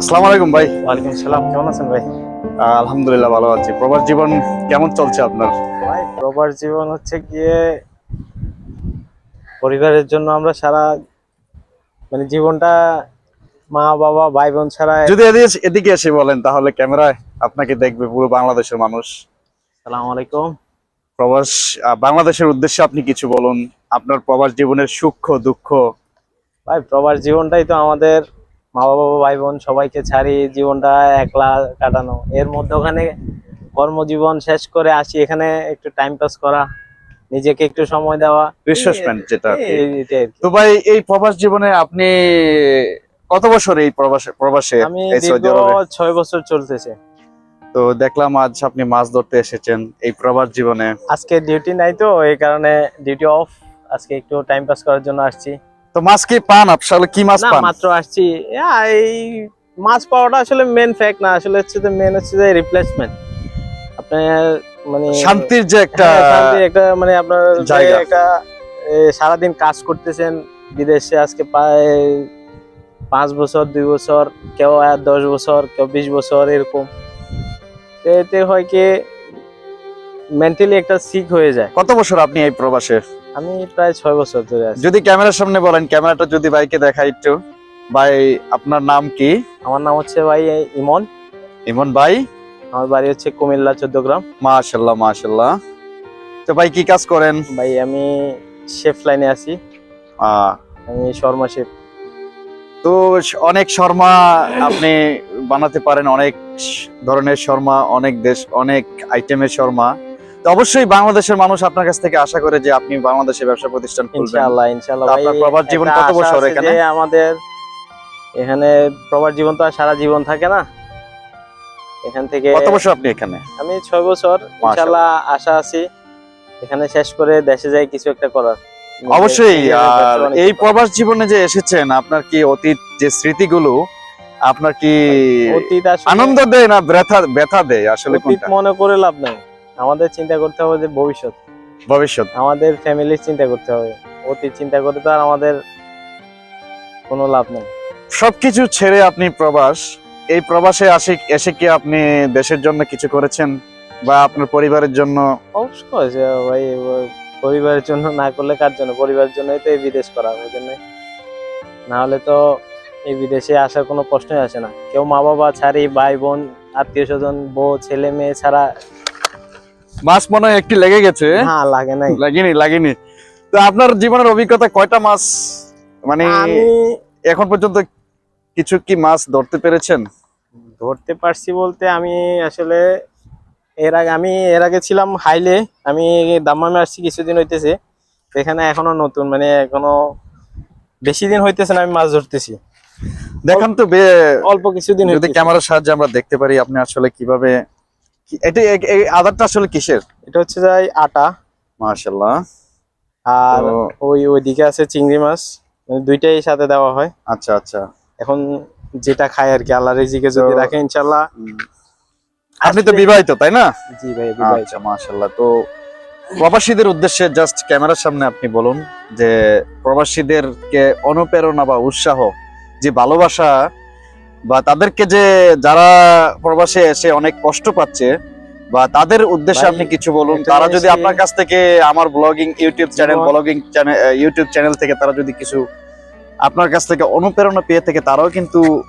আসসালামু আলাইকুম ভাই। ওয়ালাইকুম সালাম, কেমন আছেন ভাই? আলহামদুলিল্লাহ ভালো আছি। প্রবাস জীবন কেমন চলছে আপনার? ভাই প্রবাস জীবন হচ্ছে গিয়ে পরিবারের জন্য আমরা সারা জীবনটা মা বাবা ভাই বোন ছাড়া যদি এদিকে এসে বলেন তাহলে ক্যামেরায় আপনাকে দেখবে পুরো বাংলাদেশের মানুষ। সালাম আলাইকুম। প্রবাস বাংলাদেশের উদ্দেশ্যে আপনি কিছু বলুন, আপনার প্রবাস জীবনের সুখ দুঃখ। ভাই প্রবাস জীবনটাই তো আমাদের মা বাবা ভাই বোন সবাইকে ছাড়ি জীবনটা একলা কাটানো, এর মধ্যে ওখানে কর্মজীবন শেষ করে আসি এখানে একটু টাইম পাস করা, নিজেকে একটু সময় দেওয়া, রিফ্রেশমেন্ট যেটা আর কি। এইটাই আর কি। তো ভাই এই প্রবাস জীবনে আপনি কত বছর এই প্রবাসে আমি এই সৌদি দীর্ঘ আরবে? 6 বছর চলতেছে। তো দেখলাম আজ আপনি মাছ ধরতে এসেছেন এই প্রবাস জীবনে। আজকে ডিউটি নাই তো এই কারণে ডিউটি অফ, আজকে একটু টাইম পাস করার জন্য আসছি। তো মাছ কি পান? আসলে কি মাছ না পান? মাত্র আসছি। এই মাছ পাওয়াটা আসলে মেন ফ্যাক্ট না, আসলে হচ্ছে যে মেন হচ্ছে যে রিপ্লেসমেন্ট। আপনার শান্তির যে একটা শান্তি একটা আপনার যে জায়গা। একটা সারাদিন কাজ করতেছেন বিদেশে, আজকে প্রায় 5 বছর 2 বছর, কেউ 10 বছর, কেউ 20 বছর এরকম। তো এতে হয় কি মেন্টালি একটা সিক হয়ে যায়। কত বছর আপনি এই প্রবাসে? আমি প্রায় 6 বছর ধরে আছি। যদি ক্যামেরার সামনে বলেন, ক্যামেরাটা যদি ভাইকে দেখাই একটু। ভাই আপনার নাম কি? আমার নাম হচ্ছে ভাই ইমন। ইমন ভাই। আমার বাড়ি হচ্ছে কুমিল্লা 14 গ্রাম। মাশাআল্লাহ মাশাআল্লাহ। তো ভাই কি কাজ করেন? ভাই আমি শেফ লাইনে আছি, আহ, আমি শর্মা শেফ। তো অনেক শর্মা আপনি বানাতে পারেন, অনেক ধরনের শর্মা, অনেক দেশ, অনেক আইটেমের শর্মা। তো অবশ্যই বাংলাদেশের মানুষ আপনার কাছ থেকে আশা করে যে আপনি বাংলাদেশে ব্যবসা প্রতিষ্ঠান খুলবেন। ইনশাআল্লাহ ইনশাআল্লাহ তো ভাই। আপনার প্রবাস জীবন একটা কত আশা বছর আছে এখানে? যে আমাদের এখানে প্রবাস জীবন তো আর সারা জীবন থাকে না, এখান থেকে কত বছর আপনি এখানে? আমি 6 বছর। ইনশাআল্লাহ আশা আছি এখানে শেষ করে দেশে যাই কিছু একটা করার। অবশ্যই। নিজের আর ব্যবসা বাণিজ্য এই করার। প্রবাস জীবনে যে এসেছেন, আপনার কি অতীত যে স্মৃতিগুলো আপনার কি অতীত আসলে আনন্দ দেয় না ব্যথা ব্যথা দেয়? আসলে অতীত কোনটা? মনে করে লাভ নাই, আমাদের চিন্তা করতে হবে যে ভবিষ্যৎ, ভবিষ্যৎ। আমাদের ফ্যামিলির চিন্তা করতে হবে। অতীত চিন্তা করে তো আর আমাদের কোনো লাভ নাই। সবকিছু ছেড়ে আপনি প্রবাস, এই প্রবাসে এসে কি আপনি দেশের জন্য কিছু করেছেন বা আপনার পরিবারের জন্য? অবশ্যই যে ভাই পরিবারের জন্য না করলে কার জন্য? পরিবারের জন্যই তো এই বিদেশ করা, ওই জন্য। না হলে তো এই বিদেশে আসার কোনো প্রশ্নই আসে না। কেউ মা বাবা ছাড়ি, ভাই বোন, আত্মীয় স্বজন, বউ ছেলে মেয়ে ছাড়া। মাছ মনে হয় একটি লেগে গেছে। হ্যাঁ লাগে নাই। লাগেনি লাগেনি। তো আপনার জীবনের অভিজ্ঞতা কয়টা মাছ, মানে আমি এখন পর্যন্ত কিছু কি মাছ ধরতে পেরেছেন? ধরতে পারছি বলতে আমি আসলে এর আগে ছিলাম হাইলে, আমি দাম্মামে আসছি কিছুদিন হইতেছে। এখানে এখনো নতুন, এখনো বেশি দিন হইতেছে না আমি মাছ ধরতেছি। দেখান তো অল্প কিছুদিন যদি হইতেছে। ক্যামেরার সাহায্যে আমরা দেখতে পারি আপনি আসলে কিভাবে এটা এই আদারটা আসলে কিসের? এটা হচ্ছে যাই আটা, মাশাআল্লাহ। আর তো ওইদিকে আছে চিংড়ি মাছ, দুইটাই সাথে দেওয়া হয়। আচ্ছা আচ্ছা। এখন যেটা খায় আর কি, আল্লাহ রিজিকে যদি তো রাখে ইনশাল্লাহ। আপনি তো বিবাহিত তাই না? জি ভাই বিবাহিত। আচ্ছা মাশাআল্লাহ। তো প্রবাসীদের উদ্দেশ্যে জাস্ট ক্যামেরার সামনে আপনি বলুন যে প্রবাসীদেরকে অনুপ্রেরণা বা উৎসাহ, যে ভালোবাসা, বা তাদেরকে যে যারা প্রবাসে এসে অনেক কষ্ট পাচ্ছে, বা তাদের উদ্দেশ্যে ভাই, আপনি কিছু বলুন। একটা তারা জিনিস যদি কি- আপনার কাছ থেকে আমার ইউটিউব চ্যানেল থেকে তারা যদি কিছু আপনার কাছ থেকে অনুপ্রেরণা পেয়ে থাকে, তারাও কিন্তু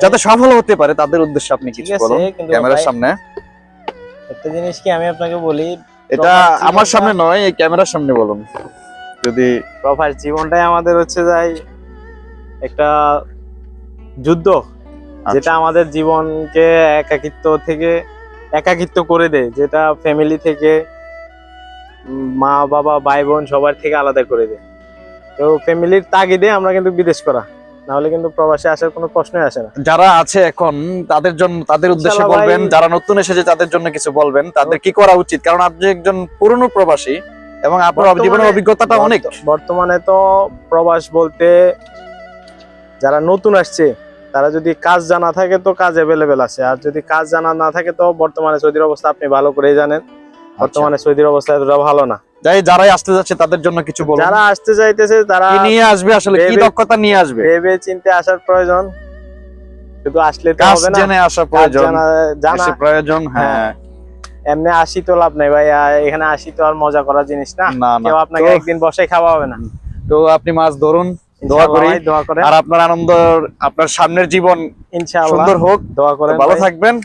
যাতে সফল হতে পারে, তাদের উদ্দেশ্যে আপনি ঠিক কিছু আছে, বলুন কিন্তু ক্যামেরার ভাই, সামনে। একটা জিনিস কি আমি আপনাকে বলি, এটা প্রবাস আমার জীবনটা- সামনে নয়, এই ক্যামেরার সামনে বলুন যদি। প্রবাস জীবনটাই আমাদের হচ্ছে যাই একটা যুদ্ধ, যেটা আমাদের জীবনকে একাকিত্ব করে দেয়, যেটা ফ্যামিলি থেকে মা বাবা ভাই বোন সবার থেকে আলাদা করে দেয়। তো ফ্যামিলির তাগিদে আমরা কিন্তু বিদেশ করা, না হলে কিন্তু প্রবাসে আসার কোনো প্রশ্নই আসে না। যারা আছে এখন তাদের জন্য, তাদের উদ্দেশ্যে ইনশাআল্লাহ বলবেন, ভাই। যারা নতুন এসেছে তাদের জন্য কিছু বলবেন, তাদের কি করা উচিত? কারণ আপনি একজন পুরনো প্রবাসী এবং আপনার জীবনের অভিজ্ঞতাটা অনেক। বর্তমানে তো প্রবাস বলতে যারা নতুন আসছে, তারা যদি কাজ জানা থাকে তো কাজ অ্যাভেলেবেল আছে, আর যদি কাজ জানা না থাকে তো বর্তমানে সৌদির অবস্থা আপনি ভালো করেই জানেন। বর্তমানে সৌদির অবস্থা এতটা ভালো না। যারাই আসতে যাচ্ছে তাদের জন্য কিছু বলুন। যারা আসতে চাইতেছে তারা কি নিয়ে আসবে, আসলে কি দক্ষতা নিয়ে আসবে? ভেবে চিন্তে আসার প্রয়োজন। শুধু আসলে তো কাজ হবে না, জেনে আসা কাজ প্রয়োজন, জানা বেশি প্রয়োজন। হ্যাঁ, এমনি আসি তো লাভ নাই ভাই, এখানে আসি তো আর মজা করার জিনিস না, না না কেউ আপনাকে তো- একদিন বসে খাওয়া হবে না। তো আপনি মাছ ধরুন, দোয়া ইনশাআল্লাহ করি। ভাই, দোয়া করেন। আর আপনার আনন্দ, আপনার সামনের জীবন ইনশাআল্লাহ সুন্দর হোক। দোয়া তো করেন ভালো ভাই। থাকবেন।